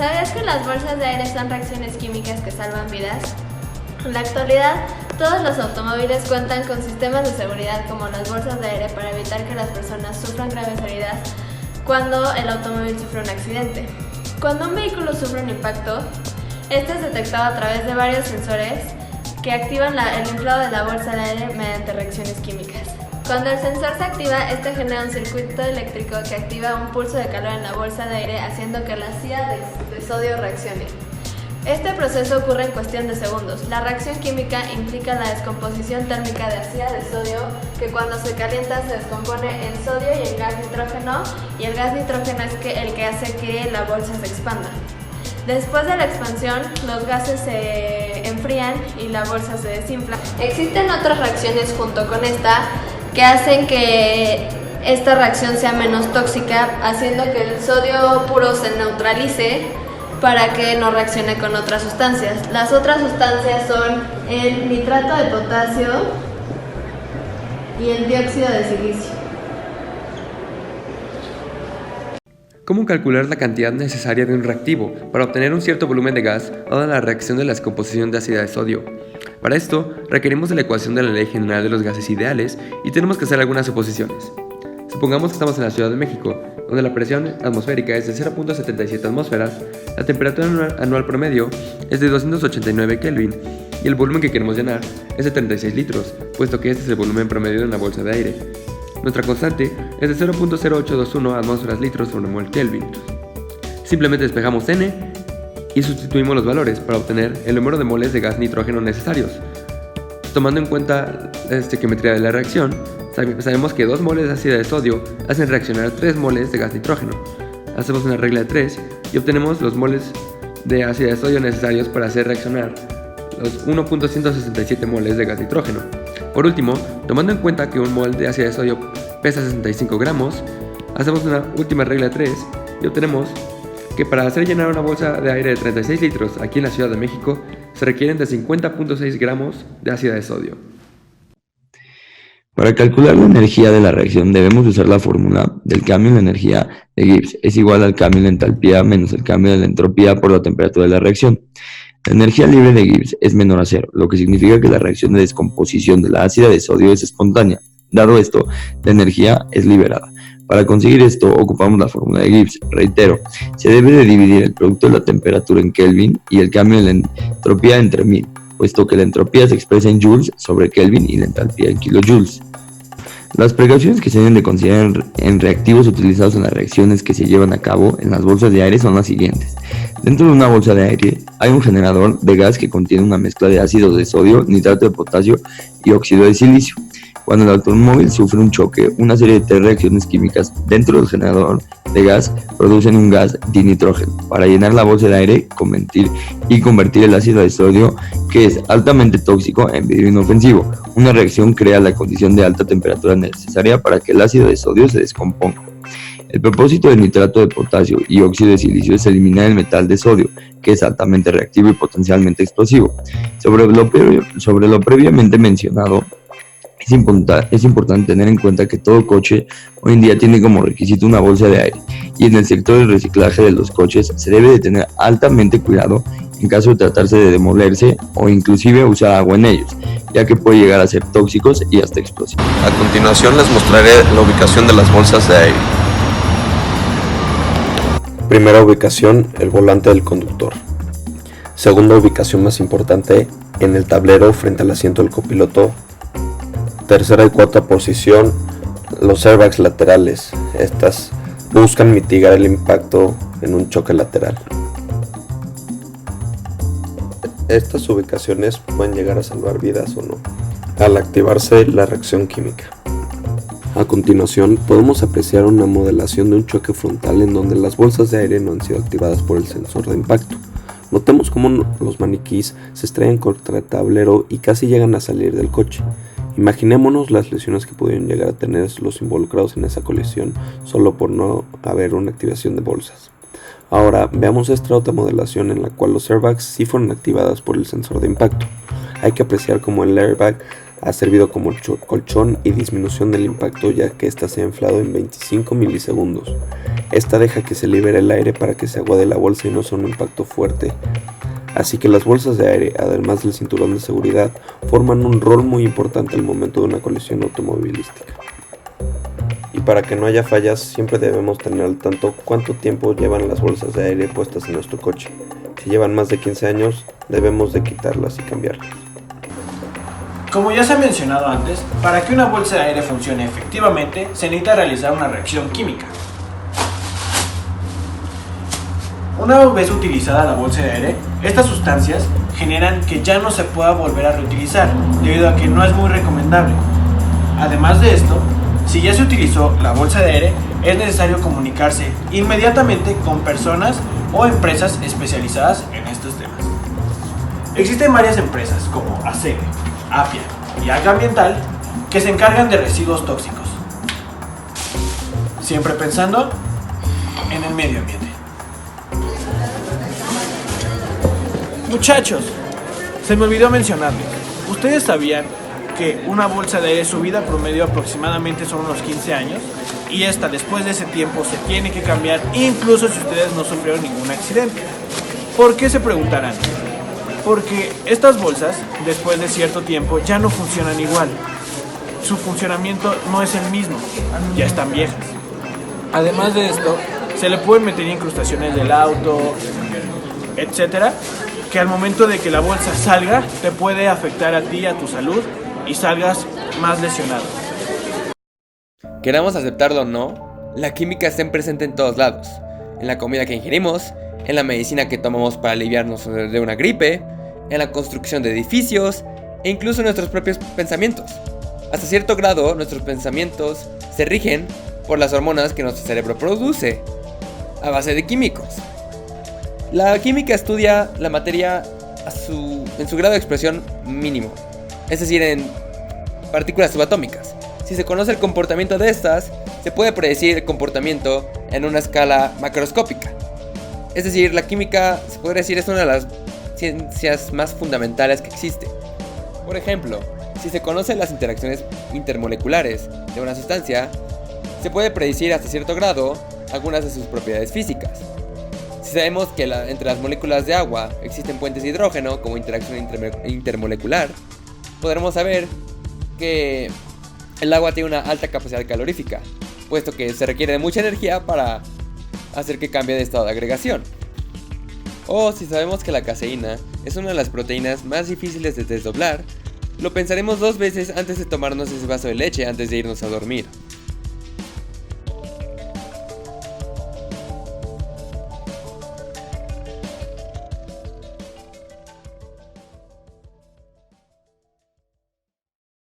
¿Sabías que las bolsas de aire son reacciones químicas que salvan vidas? En la actualidad, todos los automóviles cuentan con sistemas de seguridad como las bolsas de aire para evitar que las personas sufran graves heridas cuando el automóvil sufre un accidente. Cuando un vehículo sufre un impacto, este es detectado a través de varios sensores que activan el inflado de la bolsa de aire mediante reacciones químicas. Cuando el sensor se activa, este genera un circuito eléctrico que activa un pulso de calor en la bolsa de aire, haciendo que la ácida de sodio reaccione. Este proceso ocurre en cuestión de segundos. La reacción química implica la descomposición térmica de ácida de sodio, que cuando se calienta se descompone en sodio y en gas nitrógeno, y el gas nitrógeno es el que hace que la bolsa se expanda. Después de la expansión, los gases se enfrían y la bolsa se desinfla. Existen otras reacciones junto con esta que hacen que esta reacción sea menos tóxica, haciendo que el sodio puro se neutralice para que no reaccione con otras sustancias. Las otras sustancias son el nitrato de potasio y el dióxido de silicio. ¿Cómo calcular la cantidad necesaria de un reactivo para obtener un cierto volumen de gas dada la reacción de la descomposición de ácida de sodio? Para esto, requerimos de la ecuación de la ley general de los gases ideales y tenemos que hacer algunas suposiciones. Supongamos que estamos en la Ciudad de México, donde la presión atmosférica es de 0.77 atmósferas, la temperatura anual promedio es de 289 Kelvin y el volumen que queremos llenar es de 36 litros, puesto que este es el volumen promedio de una bolsa de aire. Nuestra constante es de 0.0821 atmósferas litros sobre mol Kelvin. Simplemente despejamos n y sustituimos los valores para obtener el número de moles de gas nitrógeno necesarios. Tomando en cuenta la estequiometría de la reacción, sabemos que 2 moles de ácido de sodio hacen reaccionar 3 moles de gas nitrógeno. Hacemos una regla de 3 y obtenemos los moles de ácido de sodio necesarios para hacer reaccionar los 1.167 moles de gas nitrógeno. Por último, tomando en cuenta que un mol de ácido de sodio pesa 65 gramos, hacemos una última regla de 3 y obtenemos que para hacer llenar una bolsa de aire de 36 litros aquí en la Ciudad de México se requieren de 50.6 gramos de ácido de sodio. Para calcular la energía de la reacción debemos usar la fórmula del cambio en la energía de Gibbs es igual al cambio en la entalpía menos el cambio de la entropía por la temperatura de la reacción. La energía libre de Gibbs es menor a cero, lo que significa que la reacción de descomposición de la ácida de sodio es espontánea. Dado esto, la energía es liberada. Para conseguir esto, ocupamos la fórmula de Gibbs. Reitero, se debe de dividir el producto de la temperatura en Kelvin y el cambio en la entropía entre 1000, puesto que la entropía se expresa en joules sobre Kelvin y la entalpía en kilojoules. Las precauciones que se deben de considerar en reactivos utilizados en las reacciones que se llevan a cabo en las bolsas de aire son las siguientes. Dentro de una bolsa de aire hay un generador de gas que contiene una mezcla de ácido de sodio, nitrato de potasio y óxido de silicio. Cuando el automóvil sufre un choque, una serie de 3 reacciones químicas dentro del generador de gas producen un gas dinitrógeno para llenar la bolsa de aire y convertir el ácido de sodio, que es altamente tóxico, en vidrio inofensivo. Una reacción crea la condición de alta temperatura necesaria para que el ácido de sodio se descomponga. El propósito del nitrato de potasio y óxido de silicio es eliminar el metal de sodio, que es altamente reactivo y potencialmente explosivo. Sobre lo previamente mencionado, es importante tener en cuenta que todo coche hoy en día tiene como requisito una bolsa de aire, y en el sector del reciclaje de los coches se debe de tener altamente cuidado en caso de tratarse de demolerse o inclusive usar agua en ellos, ya que puede llegar a ser tóxicos y hasta explosivos. A continuación les mostraré la ubicación de las bolsas de aire. Primera ubicación, el volante del conductor. Segunda ubicación más importante, en el tablero frente al asiento del copiloto. Tercera y cuarta posición, los airbags laterales. Estas buscan mitigar el impacto en un choque lateral. Estas ubicaciones pueden llegar a salvar vidas o no, al activarse la reacción química. A continuación, podemos apreciar una modelación de un choque frontal en donde las bolsas de aire no han sido activadas por el sensor de impacto. Notemos cómo los maniquís se estrellan contra el tablero y casi llegan a salir del coche. Imaginémonos las lesiones que pudieron llegar a tener los involucrados en esa colisión solo por no haber una activación de bolsas. Ahora veamos esta otra modelación en la cual los airbags sí fueron activadas por el sensor de impacto. Hay que apreciar cómo el airbag Ha servido como colchón y disminución del impacto, ya que ésta se ha inflado en 25 milisegundos. Esta deja que se libere el aire para que se aguade la bolsa y no sea un impacto fuerte. Así que las bolsas de aire, además del cinturón de seguridad, forman un rol muy importante al momento de una colisión automovilística. Y para que no haya fallas, siempre debemos tener al tanto cuánto tiempo llevan las bolsas de aire puestas en nuestro coche. Si llevan más de 15 años, debemos de quitarlas y cambiarlas. Como ya se ha mencionado antes, para que una bolsa de aire funcione efectivamente, se necesita realizar una reacción química. Una vez utilizada la bolsa de aire, estas sustancias generan que ya no se pueda volver a reutilizar, debido a que no es muy recomendable. Además de esto, si ya se utilizó la bolsa de aire, es necesario comunicarse inmediatamente con personas o empresas especializadas en estos temas. Existen varias empresas como ACEBE, APIA y Alga Ambiental que se encargan de residuos tóxicos, siempre pensando en el medio ambiente. Muchachos, se me olvidó mencionarles, ¿ustedes sabían que una bolsa de aire su vida promedio aproximadamente son unos 15 años? Y esta después de ese tiempo se tiene que cambiar incluso si ustedes no sufrieron ningún accidente. ¿Por qué se preguntarán? Porque estas bolsas, después de cierto tiempo, ya no funcionan igual. Su funcionamiento no es el mismo, ya están viejas. Además de esto, se le pueden meter incrustaciones del auto, etcétera, que al momento de que la bolsa salga, te puede afectar a ti, a tu salud, y salgas más lesionado. Queramos aceptarlo o no, la química está presente en todos lados. En la comida que ingerimos, en la medicina que tomamos para aliviarnos de una gripe, en la construcción de edificios e incluso en nuestros propios pensamientos. Hasta cierto grado, nuestros pensamientos se rigen por las hormonas que nuestro cerebro produce, a base de químicos. La química estudia la materia en su grado de expresión mínimo, es decir, en partículas subatómicas. Si se conoce el comportamiento de estas, se puede predecir el comportamiento en una escala macroscópica. Es decir, la química, se podría decir, es una de las ciencias más fundamentales que existe. Por ejemplo, si se conocen las interacciones intermoleculares de una sustancia, se puede predecir hasta cierto grado algunas de sus propiedades físicas. Si sabemos que entre las moléculas de agua existen puentes de hidrógeno como interacción intermolecular, podremos saber que el agua tiene una alta capacidad calorífica, puesto que se requiere de mucha energía para hacer que cambie de estado de agregación. O si sabemos que la caseína es una de las proteínas más difíciles de desdoblar, lo pensaremos 2 veces antes de tomarnos ese vaso de leche antes de irnos a dormir.